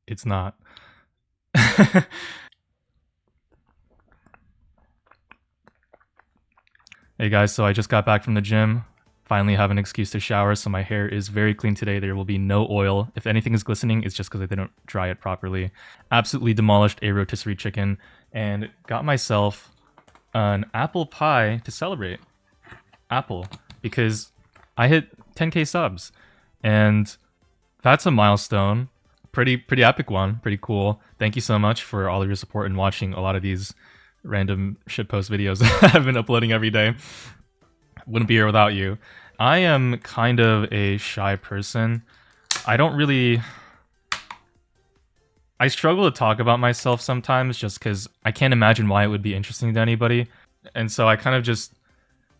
It's not. Hey guys, so I just got back from the gym. Finally have an excuse to shower, so my hair is very clean today. There will be no oil. If anything is glistening, it's just because I didn't dry it properly. Absolutely demolished a rotisserie chicken and got myself an apple pie to celebrate. Apple, because I hit 10k subs, and that's a milestone. Pretty epic one. Pretty cool. Thank you so much for all of your support and watching a lot of these random shitpost videos that I've been uploading every day. Wouldn't be here without you. I am kind of a shy person. I struggle to talk about myself sometimes just because I can't imagine why it would be interesting to anybody. And so I kind of just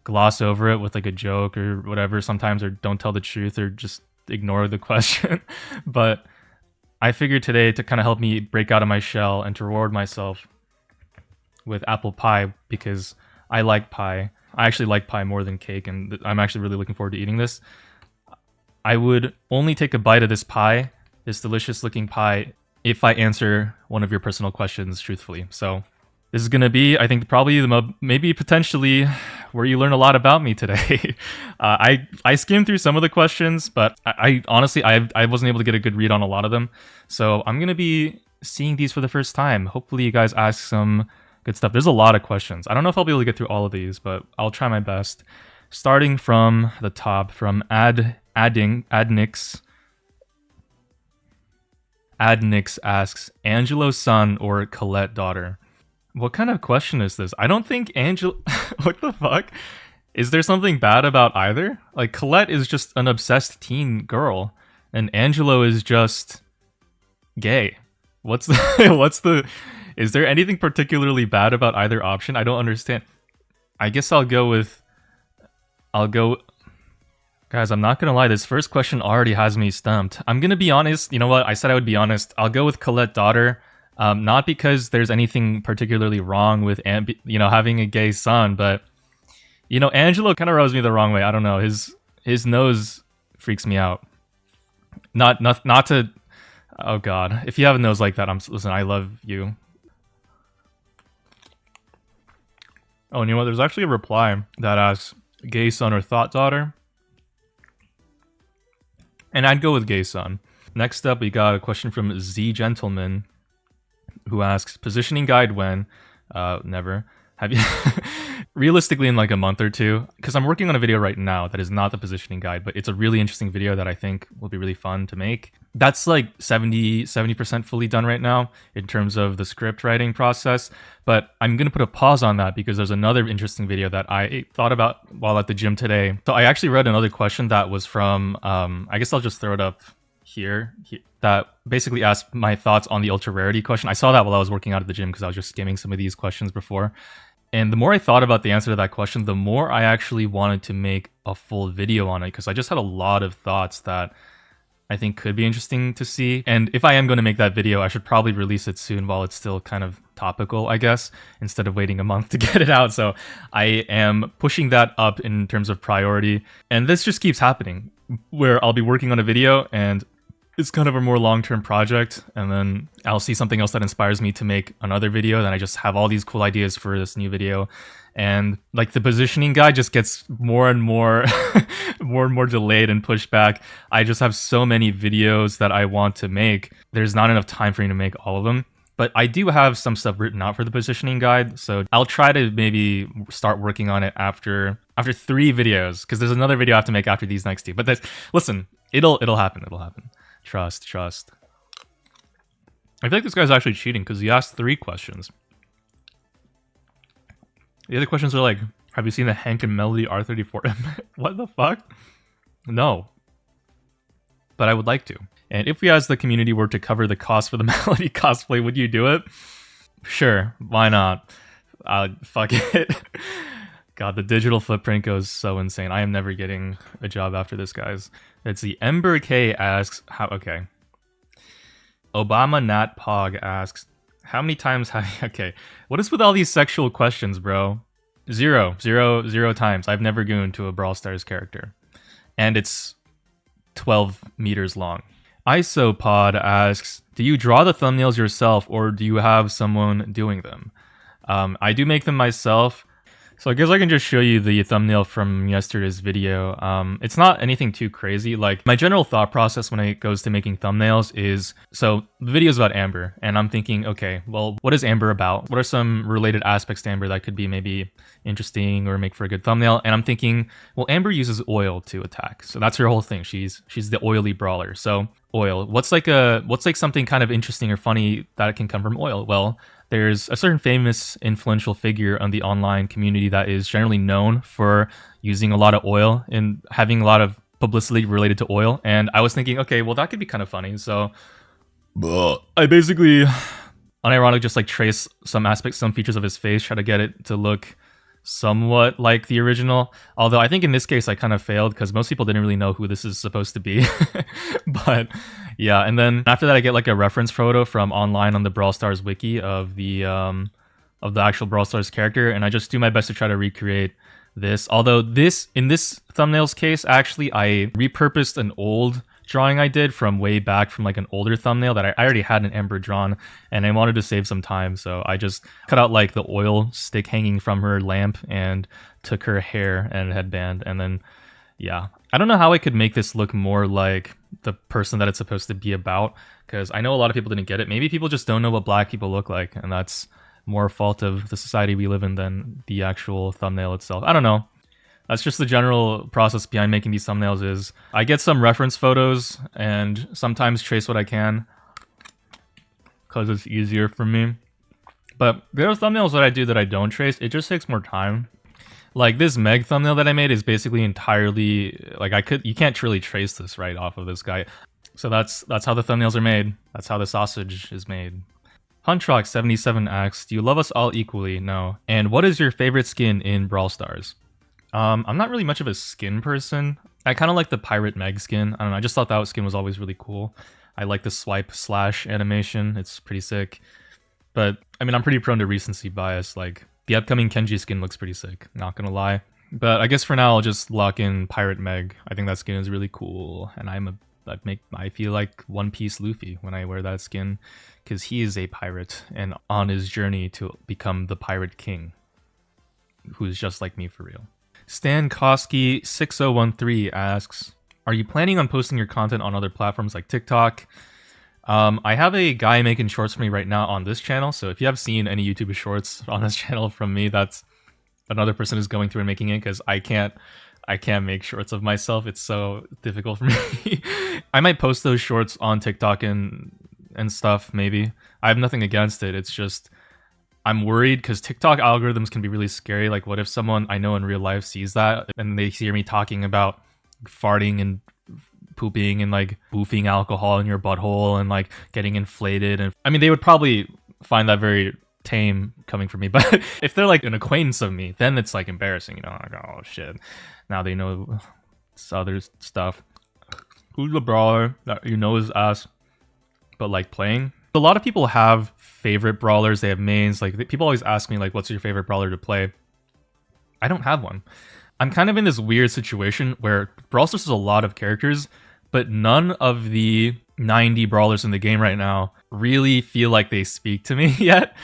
gloss over it with like a joke or whatever sometimes, or don't tell the truth, or just ignore the question. But I figured today to kind of help me break out of my shell and to reward myself with apple pie, because I like pie. I actually like pie more than cake, and I'm actually really looking forward to eating this. I would only take a bite of this pie, this delicious looking pie, if I answer one of your personal questions truthfully. So this is gonna be, I think, probably maybe potentially where you learn a lot about me today. I skimmed through some of the questions, but I honestly I wasn't able to get a good read on a lot of them. So I'm gonna be seeing these for the first time. Hopefully you guys ask some good stuff. There's a lot of questions. I don't know if I'll be able to get through all of these, but I'll try my best. Starting from the top, from Adnix. Adnix asks, Angelo's son or Colette daughter? What kind of question is this? I don't think Angelo... What the fuck? Is there something bad about either? Like, Colette is just an obsessed teen girl, and Angelo is just gay. What's the... Is there anything particularly bad about either option? I don't understand. I guess I'll go... Guys, I'm not gonna lie, this first question already has me stumped. I'm gonna be honest, you know what? I said I would be honest. I'll go with Colette daughter. Not because there's anything particularly wrong with having a gay son, but Angelo kind of rubs me the wrong way. I don't know. His nose freaks me out. Not to. Oh God, if you have a nose like that, listen. I love you. Oh, and you know what? There's actually a reply that asks gay son or thought daughter, and I'd go with gay son. Next up, we got a question from Z Gentleman, who asks, positioning guide when? Never. Have you... Realistically, in like a month or two, because I'm working on a video right now that is not the positioning guide, but it's a really interesting video that I think will be really fun to make. That's like 70% fully done right now in terms of the script writing process, but I'm going to put a pause on that because there's another interesting video that I thought about while at the gym today. So I actually read another question that was from, I guess I'll just throw it up here, that basically asked my thoughts on the ultra rarity question. I saw that while I was working out at the gym because I was just skimming some of these questions before. And the more I thought about the answer to that question, the more I actually wanted to make a full video on it, because I just had a lot of thoughts that I think could be interesting to see. And if I am going to make that video, I should probably release it soon while it's still kind of topical, I guess, instead of waiting a month to get it out. So I am pushing that up in terms of priority. And this just keeps happening, where I'll be working on a video and it's kind of a more long-term project, and then I'll see something else that inspires me to make another video, then I just have all these cool ideas for this new video, and like the positioning guide just gets more and more more and more delayed and pushed back. I just have so many videos that I want to make. There's not enough time for me to make all of them, but I do have some stuff written out for the positioning guide, so I'll try to maybe start working on it after 3 videos, because there's another video I have to make after these next 2. But listen, it'll happen. Trust. I feel like this guy's actually cheating because he asked 3 questions. The other questions are like, have you seen the Hank and Melody R34? What the fuck? No. But I would like to. And if we as the community were to cover the cost for the Melody cosplay, would you do it? Sure, why not? Fuck it. God, the digital footprint goes so insane. I am never getting a job after this, guys. It's the Ember K asks, okay. Obama Nat Pog asks, how many times have okay. What is with all these sexual questions, bro? 0 times. I've never gooned to a Brawl Stars character. And it's 12 meters long. Isopod asks, do you draw the thumbnails yourself or do you have someone doing them? I do make them myself. So I guess I can just show you the thumbnail from yesterday's video. It's not anything too crazy. Like, my general thought process when it goes to making thumbnails is, so the video is about Amber, and I'm thinking, okay, well, what is Amber about? What are some related aspects to Amber that could be maybe interesting or make for a good thumbnail? And I'm thinking, well, Amber uses oil to attack, so that's her whole thing. She's the oily brawler. So oil. What's like something kind of interesting or funny that can come from oil? Well, there's a certain famous influential figure on the online community that is generally known for using a lot of oil and having a lot of publicity related to oil. And I was thinking, okay, well, that could be kind of funny. So I basically, unironically, just like trace some aspects, some features of his face, try to get it to look somewhat like the original. Although I think in this case I kind of failed because most people didn't really know who this is supposed to be. But yeah, and then after that I get like a reference photo from online on the Brawl Stars wiki of the actual Brawl Stars character, and I just do my best to try to recreate this. Although in this thumbnail's case, actually I repurposed an old drawing I did from way back from like an older thumbnail that I already had an Ember drawn, and I wanted to save some time, so I just cut out like the oil stick hanging from her lamp and took her hair and headband, and then yeah, I don't know how I could make this look more like the person that it's supposed to be about, because I know a lot of people didn't get it. Maybe people just don't know what black people look like, and that's more fault of the society we live in than the actual thumbnail itself. I don't know. That's just the general process behind making these thumbnails. Is I get some reference photos and sometimes trace what I can because it's easier for me. But there are thumbnails that I do that I don't trace. It just takes more time. Like this Meg thumbnail that I made is basically entirely like you can't really trace this right off of this guy. So that's how the thumbnails are made. That's how the sausage is made. Huntrock77 asks, do you love us all equally? No. And what is your favorite skin in Brawl Stars? I'm not really much of a skin person. I kind of like the Pirate Meg skin. I don't know, I just thought that skin was always really cool. I like the swipe slash animation. It's pretty sick. But, I mean, I'm pretty prone to recency bias. Like, the upcoming Kenji skin looks pretty sick, not gonna lie. But I guess for now, I'll just lock in Pirate Meg. I think that skin is really cool. And I feel like One Piece Luffy when I wear that skin. Because he is a pirate and on his journey to become the Pirate King. Who's just like me for real. Stan Koski 6013 asks, are you planning on posting your content on other platforms like TikTok? I have a guy making shorts for me right now on this channel, so if you have seen any YouTube shorts on this channel from me, that's another person who's going through and making it, because I can't make shorts of myself. It's so difficult for me. I might post those shorts on TikTok and stuff, maybe. I have nothing against it. It's just I'm worried because TikTok algorithms can be really scary. Like, what if someone I know in real life sees that and they hear me talking about farting and pooping and like boofing alcohol in your butthole and like getting inflated? And I mean, they would probably find that very tame coming from me. But if they're like an acquaintance of me, then it's like embarrassing, you know? Like, oh shit, now they know this other stuff. Who's the brawler that you know is ass, but like playing? A lot of people have favorite brawlers, they have mains. Like, people always ask me like, what's your favorite brawler to play? I don't have one. I'm kind of in this weird situation where Brawl Stars has a lot of characters, but none of the 90 brawlers in the game right now really feel like they speak to me yet.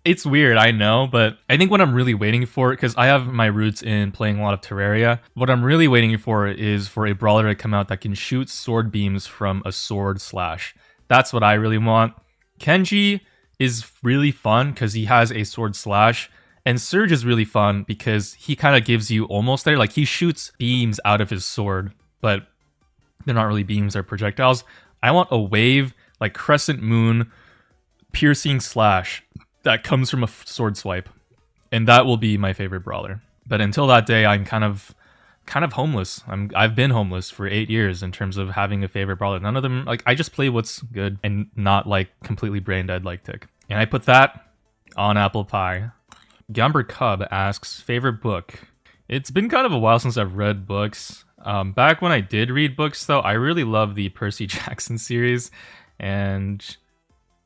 It's weird, I know, but I think what I'm really waiting for, because I have my roots in playing a lot of Terraria, what I'm really waiting for is for a brawler to come out that can shoot sword beams from a sword slash. That's what I really want. Kenji is really fun because he has a sword slash, and Surge is really fun because he kind of gives you almost there, like he shoots beams out of his sword, but they're not really beams, they're projectiles. I want a wave, like crescent moon, piercing slash that comes from a sword swipe, and that will be my favorite brawler. But until that day, I'm kind of homeless. I've been homeless for 8 years in terms of having a favorite brawler. None of them, like, I just play what's good and not like completely brain dead like Tick. And I put that on apple pie. Gumber Cub asks, favorite book? It's been kind of a while since I've read books. Back when I did read books though, I really loved the Percy Jackson series, and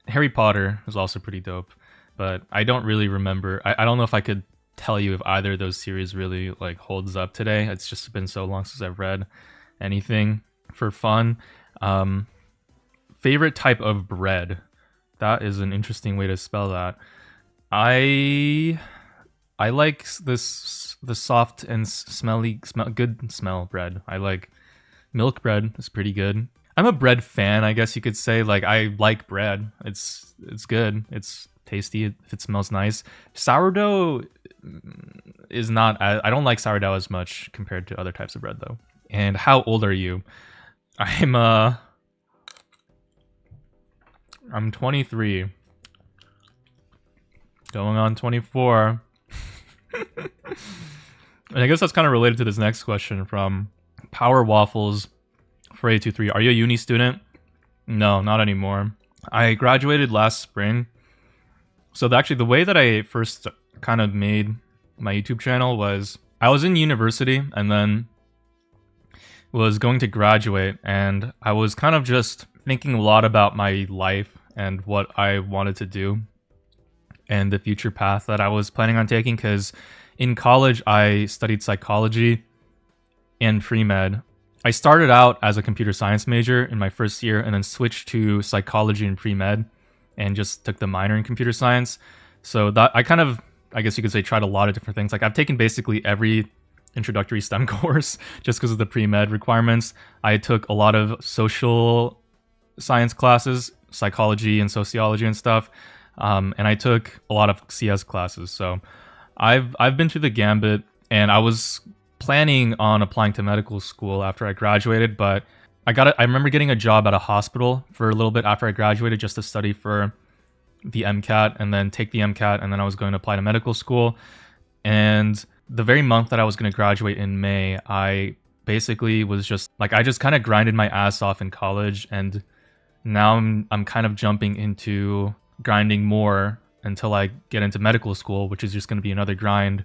Harry Potter was also pretty dope. But I don't really remember. I don't know if I could tell you if either of those series really like holds up today. It's just been so long since I've read anything for fun. Favorite type of bread. That is an interesting way to spell that. I like the soft and good smell bread. I like milk bread. It's pretty good. I'm a bread fan, I guess you could say. Like, I like bread. It's good. It's tasty if it smells nice. Sourdough is not. I don't like sourdough as much compared to other types of bread though. And how old are you? I'm 23. Going on 24. And I guess that's kind of related to this next question from Power Waffles 4823. Are you a uni student? No, not anymore. I graduated last spring. So actually the way that I first kind of made my YouTube channel was I was in university and then was going to graduate, and I was kind of just thinking a lot about my life and what I wanted to do and the future path that I was planning on taking, because in college I studied psychology and pre-med. I started out as a computer science major in my first year and then switched to psychology and pre-med and just took the minor in computer science. So that I kind of, I guess you could say, tried a lot of different things. Like, I've taken basically every introductory STEM course just because of the pre-med requirements. I took a lot of social science classes, psychology and sociology and stuff. And I took a lot of CS classes. So I've been through the gambit, and I was planning on applying to medical school after I graduated, but I remember getting a job at a hospital for a little bit after I graduated just to study for the MCAT and then take the MCAT, and then I was going to apply to medical school. And the very month that I was going to graduate in May, I basically was just like, I just kind of grinded my ass off in college, and now I'm kind of jumping into grinding more until I get into medical school, which is just going to be another grind.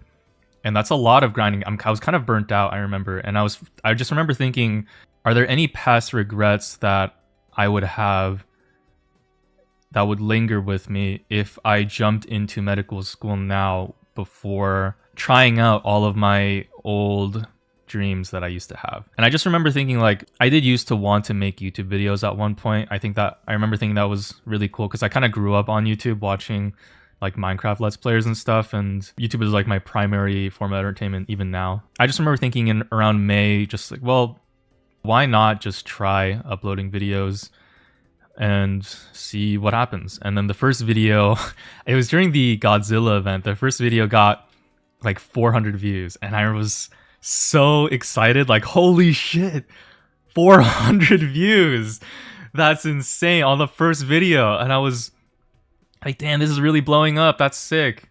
And that's a lot of grinding. I was kind of burnt out, I remember. And I just remember thinking, are there any past regrets that I would have that would linger with me if I jumped into medical school now before trying out all of my old dreams that I used to have? And I just remember thinking, like, I did used to want to make YouTube videos at one point. I remember thinking that was really cool because I kind of grew up on YouTube watching like Minecraft Let's Players and stuff, and YouTube is like my primary form of entertainment even now. I just remember thinking in around May, just like, well, why not just try uploading videos and see what happens? And then the first video, it was during the Godzilla event, the first video got like 400 views, and I was so excited, like, holy shit, 400 views, that's insane on the first video. And I was like, damn, this is really blowing up, that's sick.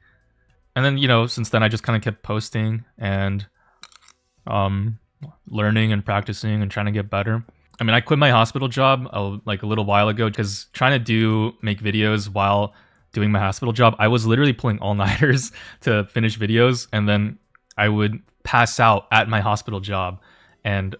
And then, you know, since then I just kind of kept posting and learning and practicing and trying to get better. I mean, I quit my hospital job like a little while ago because trying to make videos while doing my hospital job, I was literally pulling all-nighters to finish videos, and then I would pass out at my hospital job and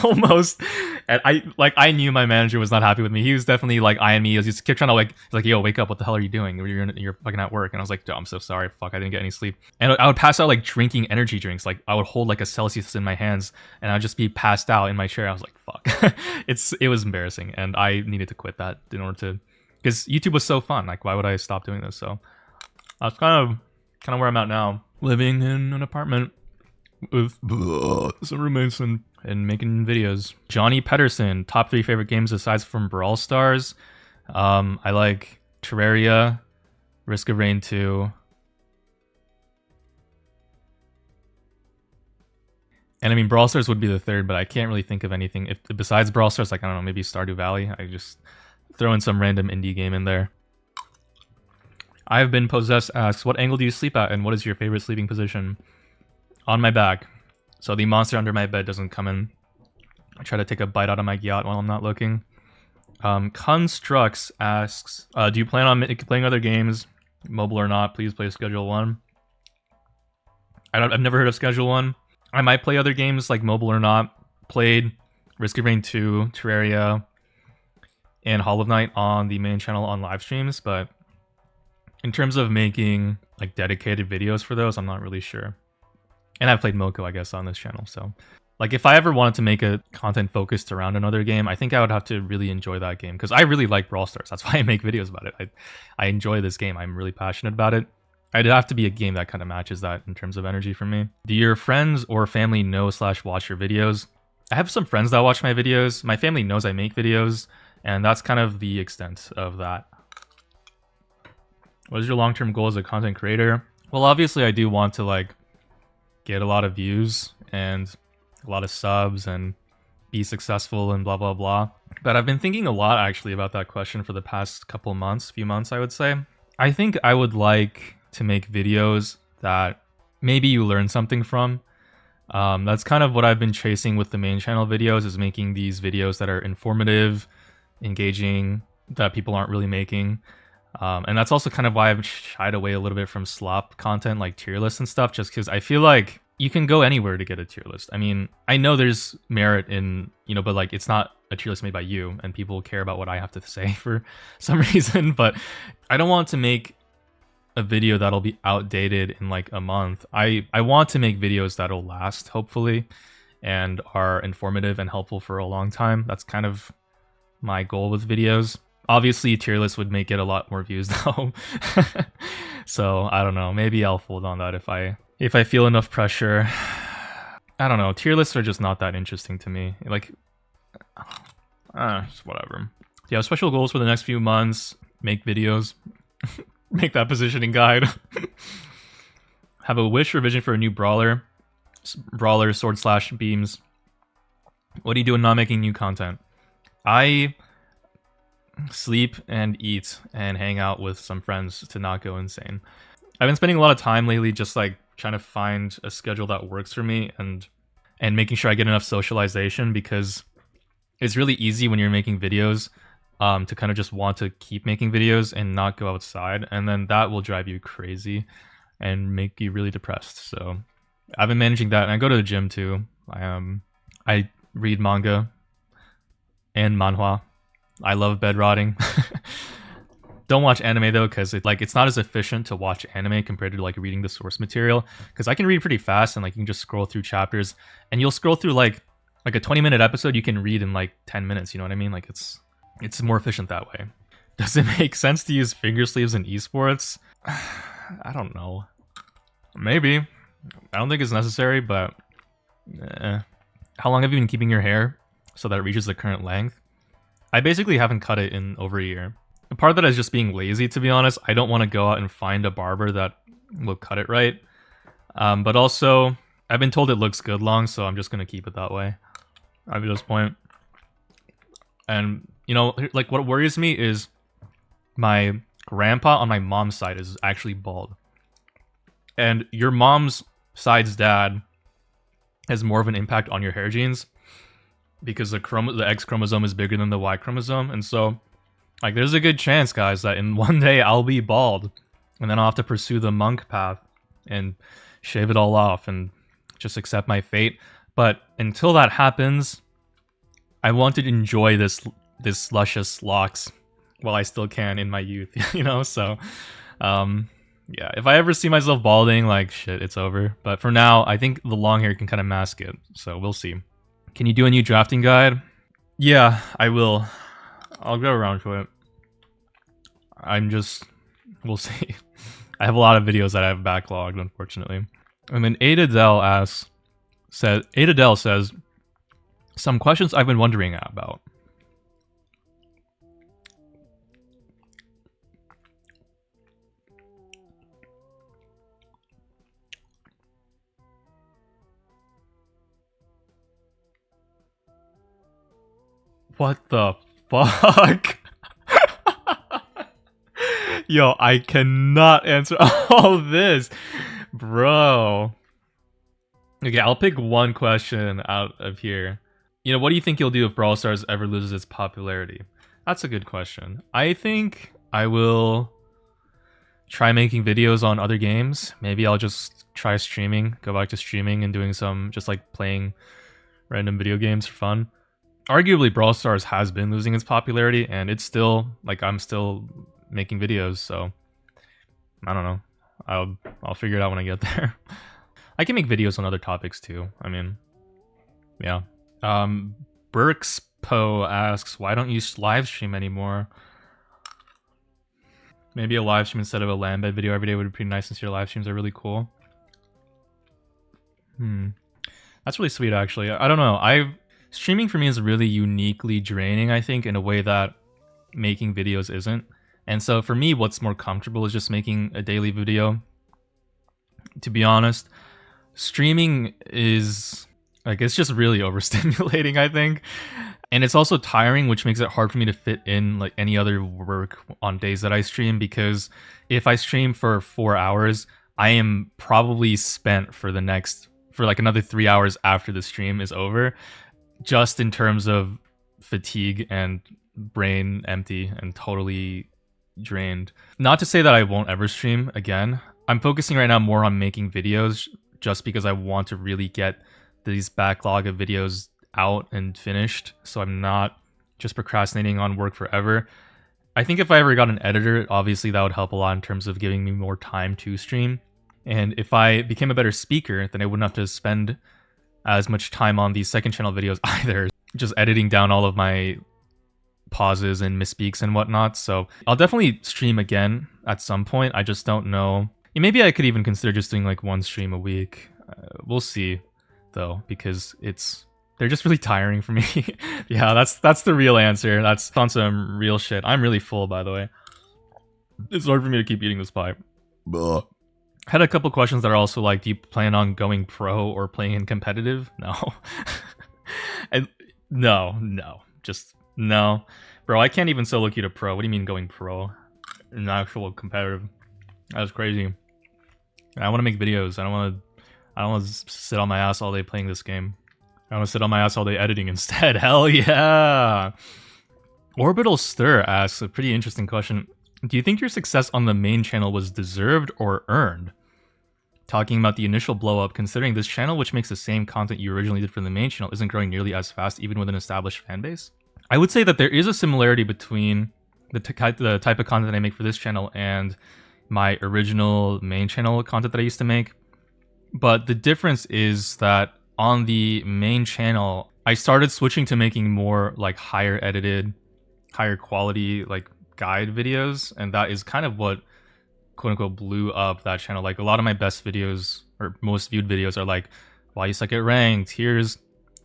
almost, and I knew my manager was not happy with me. He was definitely like eyeing me. He just kept trying to like, yo, wake up, what the hell are you doing? You're fucking at work. And I was like, oh, I'm so sorry, fuck, I didn't get any sleep. And I would pass out like drinking energy drinks. Like, I would hold like a Celsius in my hands and I'd just be passed out in my chair. I was like, fuck. It was embarrassing, and I needed to quit that in order to, because YouTube was so fun. Like, why would I stop doing this? So that's kind of where I'm at now, living in an apartment with some roommates and making videos. Johnny Pedersen, top 3 favorite games aside from Brawl Stars. I like Terraria, Risk of Rain 2, and I mean, Brawl Stars would be the third, but I can't really think of anything if besides Brawl Stars. Like, I don't know, maybe Stardew Valley. I just throw in some random indie game in there. I've Been Possessed asks, what angle do you sleep at, and what is your favorite sleeping position? On my back, so the monster under my bed doesn't come in. I try to take a bite out of my yacht while I'm not looking. Constructs asks, do you plan on playing other games, mobile or not? Please play Schedule 1. I've never heard of Schedule 1. I might play other games like mobile or not. Played Risk of Rain 2, Terraria, and Hollow Knight on the main channel on live streams, but in terms of making like dedicated videos for those, I'm not really sure. And I've played Moko, I guess, on this channel, so Like if I ever wanted to make a content focused around another game, I think I would have to really enjoy that game because I really like Brawl Stars. That's why I make videos about it. I enjoy this game. I'm really passionate about it. It'd have to be a game that kind of matches that in terms of energy for me. Do your friends or family know/watch your videos? I have some friends that watch my videos. My family knows I make videos, and that's kind of the extent of that. What is your long-term goal as a content creator? Well, obviously I do want to like get a lot of views and a lot of subs and be successful and blah blah blah. But I've been thinking a lot actually about that question for the past few months I would say. I think I would like to make videos that maybe you learn something from. That's kind of what I've been chasing with the main channel videos, is making these videos that are informative, engaging, that people aren't really making. And that's also kind of why I've shied away a little bit from slop content like tier lists and stuff, just because I feel like you can go anywhere to get a tier list. I mean, I know there's merit in, you know, but like it's not a tier list made by you and people care about what I have to say for some reason. But I don't want to make a video that'll be outdated in like a month. I want to make videos that'll last, hopefully, and are informative and helpful for a long time. That's kind of my goal with videos. Obviously, tier lists would make it a lot more views though. So I don't know. Maybe I'll fold on that if I feel enough pressure. I don't know. Tier lists are just not that interesting to me. Like, just whatever. Do you have special goals for the next few months? Make videos. Make that positioning guide. Have a wish or vision for a new brawler. Brawler, / beams. What do you do when not making new content? I sleep and eat and hang out with some friends to not go insane. I've been spending a lot of time lately just like trying to find a schedule that works for me and making sure I get enough socialization, because it's really easy when you're making videos to kind of just want to keep making videos and not go outside, and then that will drive you crazy and make you really depressed. So I've been managing that, and I go to the gym too. I read manga and manhwa. I love bed rotting. Don't watch anime though, because it's not as efficient to watch anime compared to like reading the source material, because I can read pretty fast and like you can just scroll through chapters, and you'll scroll through like a 20-minute episode you can read in like 10 minutes, you know what I mean? Like it's more efficient that way. Does it make sense to use finger sleeves in esports? I don't know. Maybe. I don't think it's necessary, but how long have you been keeping your hair so that it reaches the current length? I basically haven't cut it in over a year. A part of that is just being lazy, to be honest. I don't want to go out and find a barber that will cut it right. But also, I've been told it looks good long, so I'm just going to keep it that way at this point. And, you know, like what worries me is my grandpa on my mom's side is actually bald. And your mom's side's dad has more of an impact on your hair genes because the X chromosome is bigger than the Y chromosome. And so, like, there's a good chance, guys, that in one day I'll be bald. And then I'll have to pursue the monk path and shave it all off and just accept my fate. But until that happens, I want to enjoy this luscious locks while I still can in my youth, you know? So, yeah, if I ever see myself balding, like, shit, it's over. But for now, I think the long hair can kind of mask it. So we'll see. Can you do a new drafting guide? Yeah, I will. I'll go around to it. We'll see. I have a lot of videos that I have backlogged, unfortunately. And then Adadel says, some questions I've been wondering about. What the fuck? Yo, I cannot answer all this. Bro. Okay, I'll pick one question out of here. You know, what do you think you'll do if Brawl Stars ever loses its popularity? That's a good question. I think I will try making videos on other games. Maybe I'll just try streaming, go back to streaming and doing some, just like playing random video games for fun. Arguably, Brawl Stars has been losing its popularity, and it's still, like, I'm still making videos, so I don't know. I'll figure it out when I get there. I can make videos on other topics too. I mean, Yeah. Burkspo asks, why don't you live stream anymore? Maybe a live stream instead of a Lambed video every day would be pretty nice, since your live streams are really cool. That's really sweet, actually. I don't know. Streaming for me is really uniquely draining, I think, in a way that making videos isn't. And so for me, what's more comfortable is just making a daily video. To be honest, streaming is like, it's just really overstimulating, I think. And it's also tiring, which makes it hard for me to fit in like any other work on days that I stream, because if I stream for 4 hours, I am probably spent for like another 3 hours after the stream is over, just in terms of fatigue and brain empty and totally drained. Not to say that I won't ever stream again. I'm focusing right now more on making videos, just because I want to really get these backlog of videos out and finished, so I'm not just procrastinating on work forever. I think if I ever got an editor, obviously that would help a lot in terms of giving me more time to stream. And if I became a better speaker, then I wouldn't have to spend as much time on these second channel videos either, just editing down all of my pauses and misspeaks and whatnot. So I'll definitely stream again at some point. I just don't know. Maybe I could even consider just doing like one stream a week. We'll see, though, because they're just really tiring for me. Yeah, that's the real answer. That's on some real shit. I'm really full, by the way. It's hard for me to keep eating this pie. Ugh. Had a couple questions that are also like, do you plan on going pro or playing in competitive? No. Just no. Bro, I can't even solo queue to pro. What do you mean going pro? In actual competitive. That's crazy. I want to make videos. I don't want to sit on my ass all day playing this game. I want to sit on my ass all day editing instead. Hell yeah! Orbital Stir asks a pretty interesting question. Do you think your success on the main channel was deserved or earned? Talking about the initial blow up, considering this channel, which makes the same content you originally did for the main channel, isn't growing nearly as fast even with an established fanbase? I would say that there is a similarity between the type of content I make for this channel and my original main channel content that I used to make. But the difference is that on the main channel, I started switching to making more like higher edited, higher quality like guide videos, and that is kind of what quote unquote blew up that channel. Like a lot of my best videos or most viewed videos are like, why you suck at ranked, here's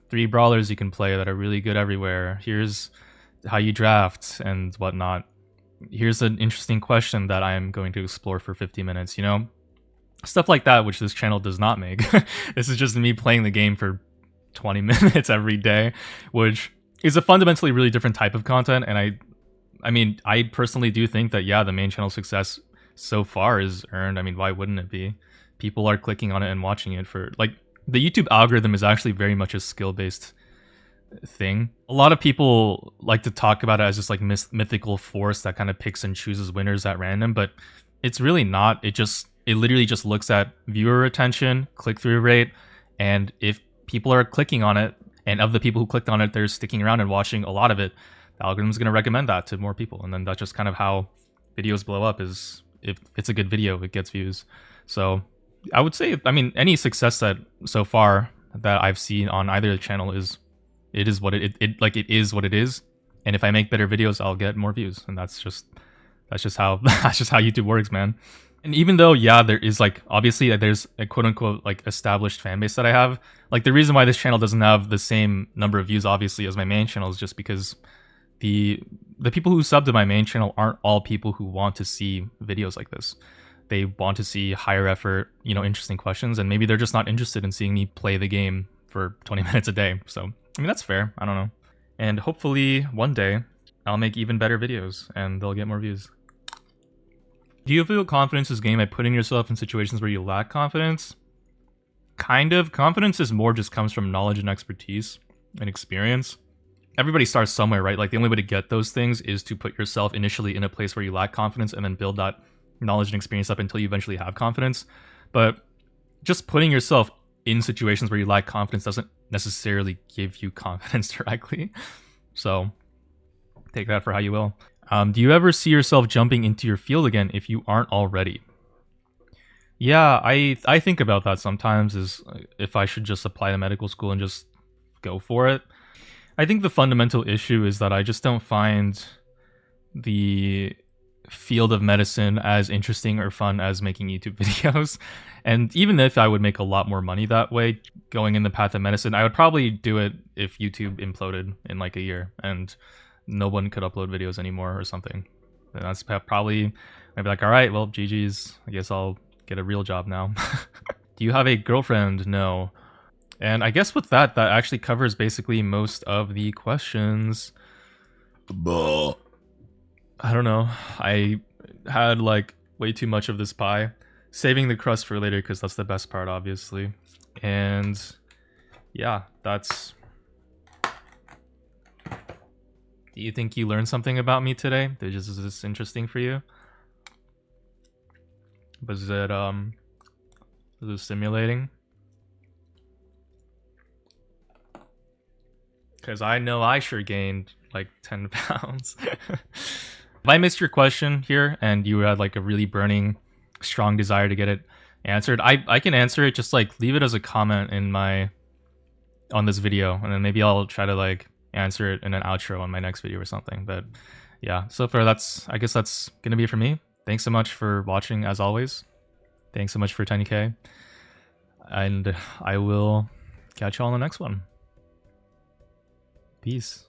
3 brawlers you can play that are really good everywhere, here's how you draft and whatnot, here's an interesting question that I'm going to explore for 50 minutes, you know? Stuff like that, which this channel does not make. This is just me playing the game for 20 minutes every day, which is a fundamentally really different type of content. And I mean, I personally do think that, yeah, the main channel success so far is earned. I mean, why wouldn't it be? People are clicking on it and watching it for, like, the YouTube algorithm is actually very much a skill-based thing. A lot of people like to talk about it as just like mythical force that kind of picks and chooses winners at random, but it's really not. It literally just looks at viewer retention, click-through rate, and if people are clicking on it, and of the people who clicked on it, they're sticking around and watching a lot of it, the algorithm is going to recommend that to more people. And then that's just kind of how videos blow up, is if it's a good video, it gets views. So I would say, I mean, any success that so far that I've seen on either channel is what it is what it is. And if I make better videos, I'll get more views. And that's just how YouTube works, man. And even though, yeah, there is like, obviously there's a quote unquote like established fan base that I have, like the reason why this channel doesn't have the same number of views obviously as my main channel is just because the people who sub to my main channel aren't all people who want to see videos like this. They want to see higher effort, you know, interesting questions, and maybe they're just not interested in seeing me play the game for 20 minutes a day. So, I mean, that's fair. I don't know. And hopefully one day I'll make even better videos and they'll get more views. Do you feel confidence is gained by putting yourself in situations where you lack confidence? Kind of. Confidence is more just comes from knowledge and expertise and experience. Everybody starts somewhere, right? Like the only way to get those things is to put yourself initially in a place where you lack confidence and then build that knowledge and experience up until you eventually have confidence. But just putting yourself in situations where you lack confidence doesn't necessarily give you confidence directly. So take that for how you will. Do you ever see yourself jumping into your field again if you aren't already? Yeah, I think about that sometimes, is if I should just apply to medical school and just go for it. I think the fundamental issue is that I just don't find the field of medicine as interesting or fun as making YouTube videos. And even if I would make a lot more money that way, going in the path of medicine, I would probably do it if YouTube imploded in like a year and no one could upload videos anymore or something. And that's probably, I'd be like, all right, well, GG's. I guess I'll get a real job now. Do you have a girlfriend? No. And I guess with that actually covers basically most of the questions. Buh. I don't know. I had like way too much of this pie. Saving the crust for later because that's the best part, obviously. And yeah, that's... Do you think you learned something about me today? Is this interesting for you? Was it stimulating? Because I know I sure gained like 10 pounds. If I missed your question here and you had like a really burning, strong desire to get it answered, I can answer it. Just like leave it as a comment in on this video, and then maybe I'll try to like answer it in an outro on my next video or something. But yeah, so far I guess that's gonna be it for me. Thanks so much for watching as always. Thanks so much for TinyK, and I will catch you all on the next one. Peace.